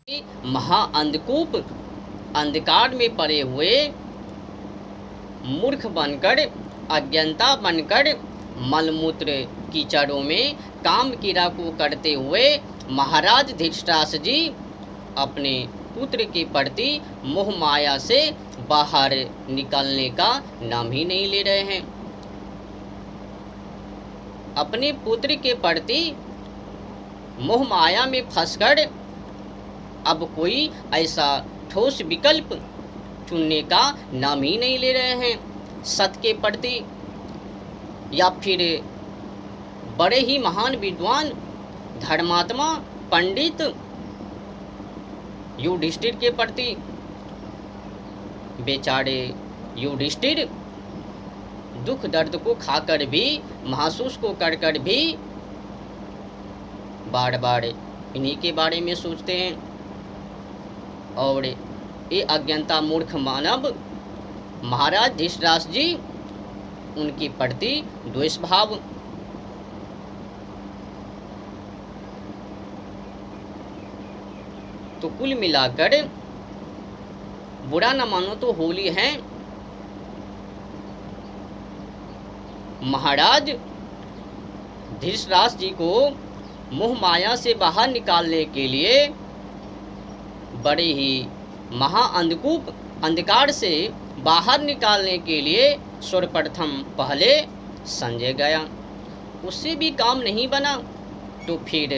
महाअंधकूप अंधकार में पड़े हुए मूर्ख बनकर, अज्ञानता बनकर, मलमूत्र कीचड़ों में काम क्रीड़ा को करते हुए महाराज धृतराष्ट्र जी अपने पुत्र के प्रति मोह माया से बाहर निकलने का नाम ही नहीं ले रहे हैं। अपने पुत्र के प्रति मोह माया में फंसकर अब कोई ऐसा ठोस विकल्प चुनने का नाम ही नहीं ले रहे हैं। सत्य के प्रति या फिर बड़े ही महान विद्वान धर्मात्मा पंडित युधिष्ठिर के प्रति, बेचारे युधिष्ठिर दुख दर्द को खाकर भी, महसूस को कर भी बार बार इन्हीं के बारे में सोचते हैं। और ये अज्ञानता मूर्ख मानव महाराज धृतराष्ट्र जी उनके प्रति द्वेष भाव। तो कुल मिलाकर बुरा न मानो तो होली है महाराज धृतराष्ट्र जी को मोह माया से बाहर निकालने के लिए बड़े ही महाअंधकूप अंधकार से बाहर निकालने के लिए सर्वप्रथम पहले संजय गया। उससे भी काम नहीं बना तो फिर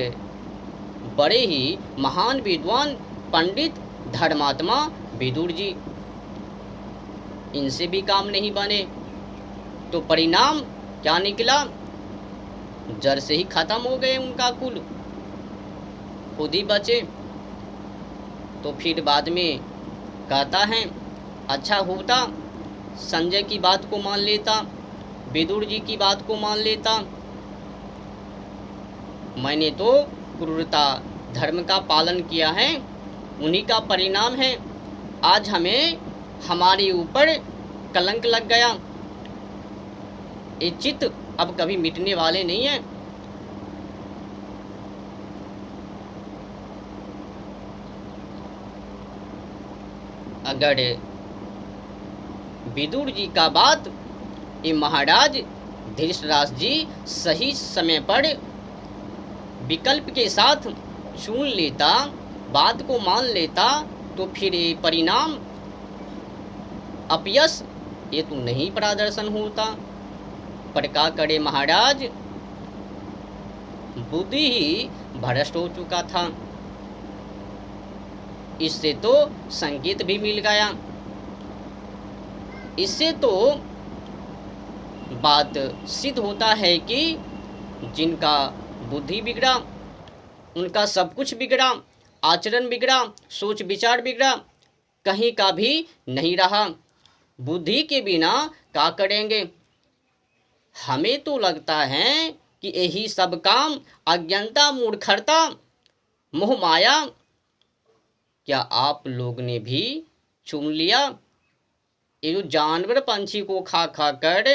बड़े ही महान विद्वान पंडित धर्मात्मा विदुर जी, इनसे भी काम नहीं बने तो परिणाम क्या निकला? जड़ से ही खत्म हो गए उनका कुल, खुद ही बचे। तो फिर बाद में कहता है अच्छा होता संजय की बात को मान लेता, विदुर जी की बात को मान लेता। मैंने तो क्रूरता धर्म का पालन किया है, उन्हीं का परिणाम है आज हमें हमारे ऊपर कलंक लग गया। ये चित्त अब कभी मिटने वाले नहीं हैं। अगर विदुर जी का बात ये महाराज धृतराष्ट्र जी सही समय पर विकल्प के साथ सुन लेता, बात को मान लेता तो फिर ये परिणाम अपयश ये तो नहीं प्रदर्शन होता। पर क्या करे महाराज, बुद्धि ही भ्रष्ट हो चुका था। इससे तो संकेत भी मिल गया। इससे तो बात सिद्ध होता है कि जिनका बुद्धि बिगड़ा उनका सब कुछ बिगड़ा, आचरण बिगड़ा, सोच विचार बिगड़ा, कहीं का भी नहीं रहा। बुद्धि के बिना क्या करेंगे? हमें तो लगता है कि यही सब काम अज्ञानता, मूर्खता, मोह माया क्या आप लोग ने भी चुन लिया? ये जो जानवर पंछी को खा खा कर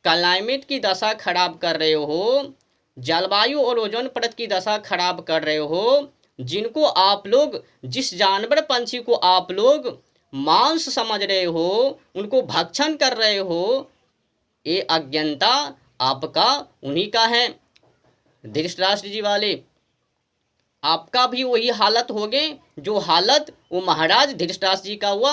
क्लाइमेट की दशा खराब कर रहे हो, जलवायु और ओजोन परत की दशा खराब कर रहे हो, जिनको आप लोग, जिस जानवर पंछी को आप लोग मांस समझ रहे हो, उनको भक्षण कर रहे हो, ये अज्ञानता आपका उन्हीं का है। धृतराष्ट्र जी वाले, आपका भी वही हालत हो गए जो हालत वो महाराज धृतराष्ट्र जी का हुआ।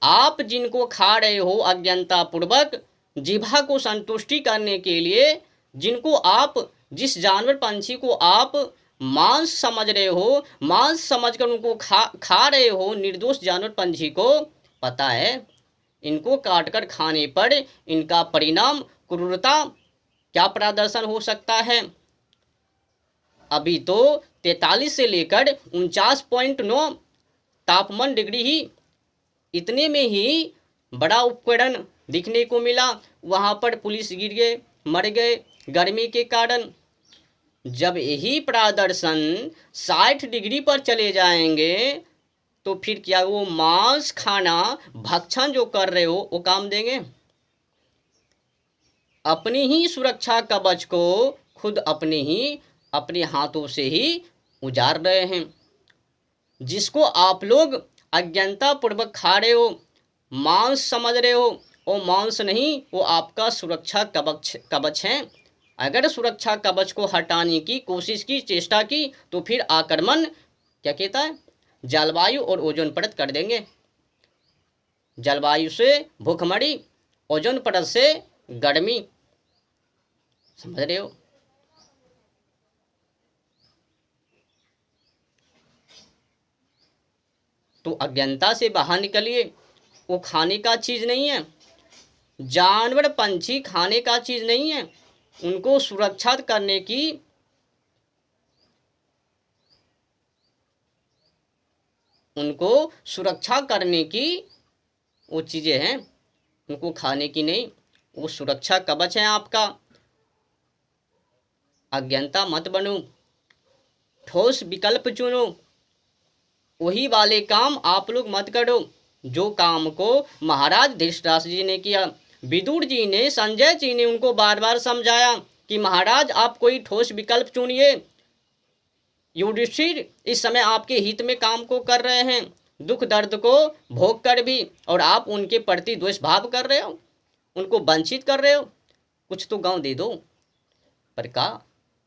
आप जिनको खा रहे हो अज्ञानता पूर्वक, जीभा को संतुष्टि करने के लिए, जिनको आप, जिस जानवर पंछी को आप मांस समझ रहे हो, मांस समझकर उनको खा रहे हो, निर्दोष जानवर पंछी को, पता है इनको काटकर खाने पर इनका परिणाम क्रूरता क्या प्रदर्शन हो सकता है। अभी तो 43 से लेकर 49.9 तापमान डिग्री ही, इतने में ही बड़ा उपकरण दिखने को मिला। वहाँ पर पुलिस गिर गए, मर गए गर्मी के कारण। जब यही प्रदर्शन 60 डिग्री पर चले जाएंगे तो फिर क्या वो मांस खाना, भक्षण जो कर रहे हो वो काम देंगे? अपनी ही सुरक्षा कवच को खुद अपने हाथों से ही उजाड़ रहे हैं, जिसको आप लोग अज्ञानता पूर्वक खा रहे हो, मांस समझ रहे हो, वो मांस नहीं, वो आपका सुरक्षा कवच है। अगर सुरक्षा कवच को हटाने की कोशिश की, चेष्टा की, तो फिर आक्रमण क्या कहता है, जलवायु और ओजोन परत कर देंगे। जलवायु से भूखमरी, ओजोन परत से गर्मी, समझ रहे हो। तो अज्ञानता से बाहर निकलिए। वो खाने का चीज़ नहीं है, जानवर पंछी खाने का चीज़ नहीं है। उनको सुरक्षा करने की, उनको सुरक्षा करने की वो चीज़ें हैं, उनको खाने की नहीं। वो सुरक्षा कवच है आपका। अज्ञानता मत बनो, ठोस विकल्प चुनो। वही वाले काम आप लोग मत करो जो काम को महाराज धृतराष्ट्र जी ने किया। विदुर जी ने, संजय जी ने उनको बार बार समझाया कि महाराज आप कोई ठोस विकल्प चुनिए। युधिष्ठिर इस समय आपके हित में काम को कर रहे हैं, दुख दर्द को भोग कर भी, और आप उनके प्रति द्वेष भाव कर रहे हो, उनको वंचित कर रहे हो। कुछ तो गांव दे दो। पर का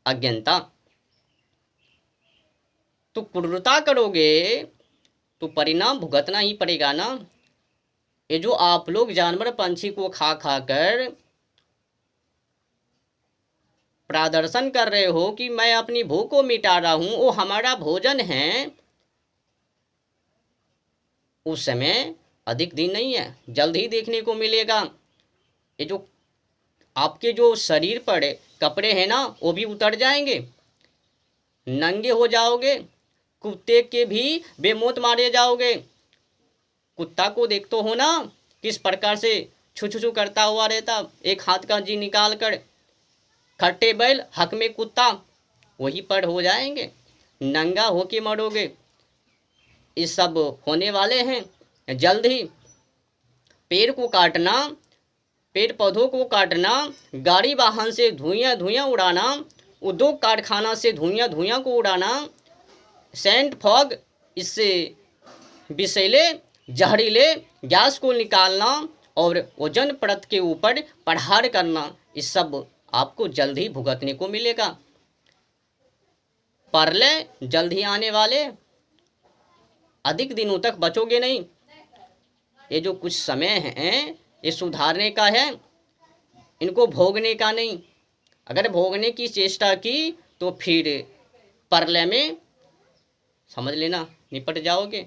अज्ञानता। तो क्रूरता करोगे तो परिणाम भुगतना ही पड़ेगा ना। ये जो आप लोग जानवर पंछी को खा खा कर प्रदर्शन कर रहे हो कि मैं अपनी भूख को मिटा रहा हूं, वो हमारा भोजन है, उस समय अधिक दिन नहीं है, जल्द ही देखने को मिलेगा। ये जो आपके जो शरीर पर कपड़े हैं ना, वो भी उतर जाएंगे, नंगे हो जाओगे, कुत्ते के भी बेमौत मारे जाओगे। कुत्ता को देखते हो ना किस प्रकार से छू छू छू करता हुआ रहता, एक हाथ का जी निकाल कर। खट्टे बैल हक में कुत्ता, वही पर हो जाएंगे, नंगा होके मरोगे। ये सब होने वाले हैं जल्द ही। पेड़ को काटना, पेड़ पौधों को काटना, गाड़ी वाहन से धुइयां धुइयां उड़ाना, उद्योग कारखाना से धुइयां धुइयां को उड़ाना, सेंट फॉग, इससे विषैले जहरीले गैस को निकालना और ओजोन परत के ऊपर प्रहार करना, इस सब आपको जल्द ही भुगतने को मिलेगा। प्रलय जल्द ही आने वाले, अधिक दिनों तक बचोगे नहीं। ये जो कुछ समय है ये सुधारने का है, इनको भोगने का नहीं। अगर भोगने की चेष्टा की तो फिर प्रलय में समझ लेना निपट जाओगे।